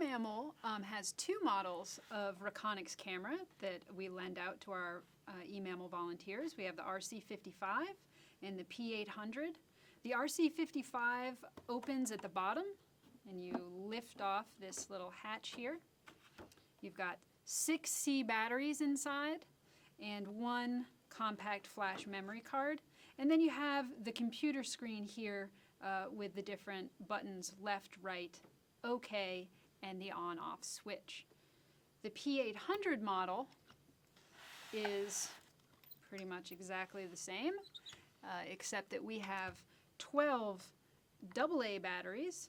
eMammal has two models of Reconyx camera that we lend out to our eMammal volunteers. We have the RC55 and the P800. The RC55 opens at the bottom, and you lift off this little hatch here. You've got 6 C batteries inside and 1 compact flash memory card. And then you have the computer screen here with the different buttons, left, right, OK, and the on-off switch. The P800 model is pretty much exactly the same, except that we have 12 AA batteries,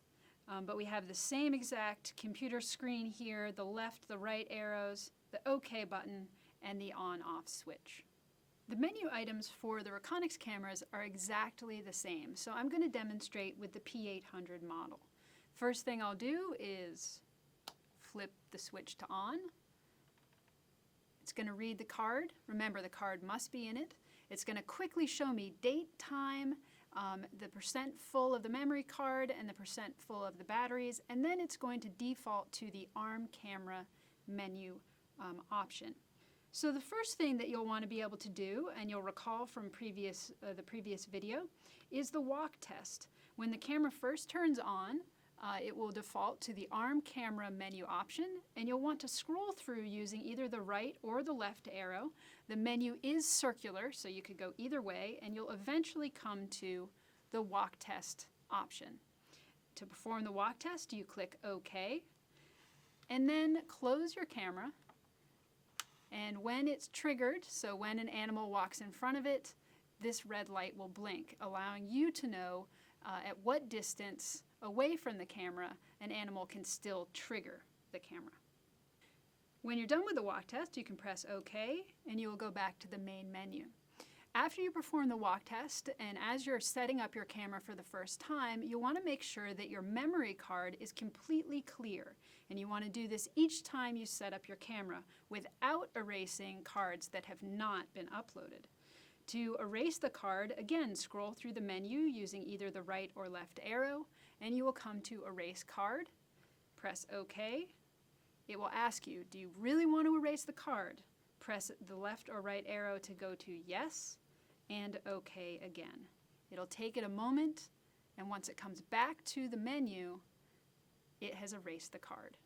but we have the same exact computer screen here, the left, the right arrows, the OK button, and the on-off switch. The menu items for the Reconyx cameras are exactly the same, so I'm going to demonstrate with the P800 model. First thing I'll do is flip the switch to on. It's going to read the card. Remember, the card must be in it. It's going to quickly show me date, time, the percent full of the memory card, and the percent full of the batteries, and then it's going to default to the ARM camera menu option. So the first thing that you'll want to be able to do, and you'll recall from the previous video, is the walk test. When the camera first turns on, it will default to the ARM camera menu option, and you'll want to scroll through using either the right or the left arrow. The menu is circular, so you could go either way, and you'll eventually come to the walk test option. To perform the walk test, you click OK, and then close your camera. And when it's triggered, so when an animal walks in front of it, this red light will blink, allowing you to know at what distance away from the camera an animal can still trigger the camera. When you're done with the walk test, you can press OK, and you will go back to the main menu. After you perform the walk test, and as you're setting up your camera for the first time, you'll want to make sure that your memory card is completely clear. And you want to do this each time you set up your camera without erasing cards that have not been uploaded. To erase the card, again, scroll through the menu using either the right or left arrow, and you will come to Erase Card. Press OK. It will ask you, do you really want to erase the card? Press the left or right arrow to go to Yes, and OK again. It'll take it a moment, and once it comes back to the menu, it has erased the card.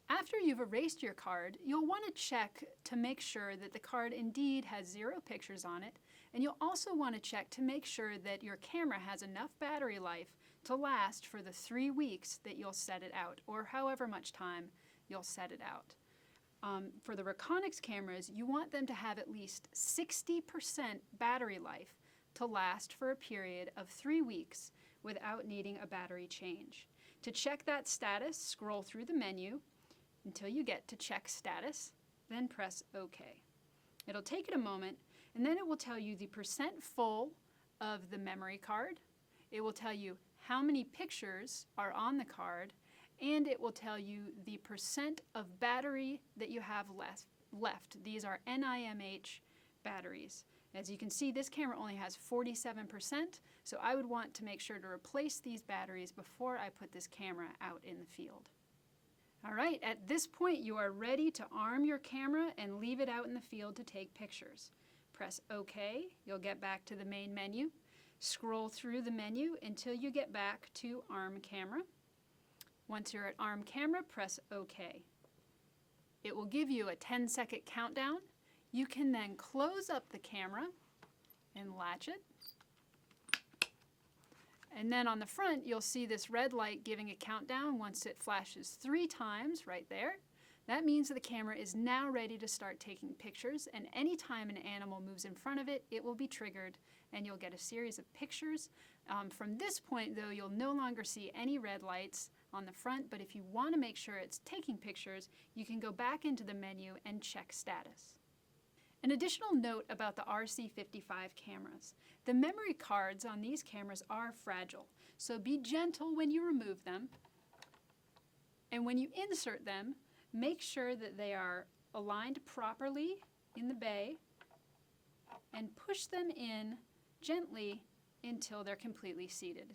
After you've erased your card, you'll want to check to make sure that the card indeed has 0 pictures on it, and you'll also want to check to make sure that your camera has enough battery life to last for the 3 weeks that you'll set it out, or however much time you'll set it out. For the Reconyx cameras, you want them to have at least 60% battery life to last for a period of 3 weeks without needing a battery change. To check that status, scroll through the menu until you get to Check Status, then press OK. It'll take it a moment, and then it will tell you the percent full of the memory card. It will tell you how many pictures are on the card, and it will tell you the percent of battery that you have left. These are NIMH batteries. As you can see, this camera only has 47%, so I would want to make sure to replace these batteries before I put this camera out in the field. All right, at this point you are ready to arm your camera and leave it out in the field to take pictures. Press OK, you'll get back to the main menu. Scroll through the menu until you get back to ARM camera. Once you're at ARM camera, press OK. It will give you a 10-second countdown. You can then close up the camera and latch it. And then on the front, you'll see this red light giving a countdown. Once it flashes 3 times right there, that means that the camera is now ready to start taking pictures, and anytime an animal moves in front of it, it will be triggered and you'll get a series of pictures. From this point, though, you'll no longer see any red lights on the front, but if you want to make sure it's taking pictures, you can go back into the menu and check status. An additional note about the RC55 cameras. The memory cards on these cameras are fragile, so be gentle when you remove them. And when you insert them, make sure that they are aligned properly in the bay and push them in gently until they're completely seated.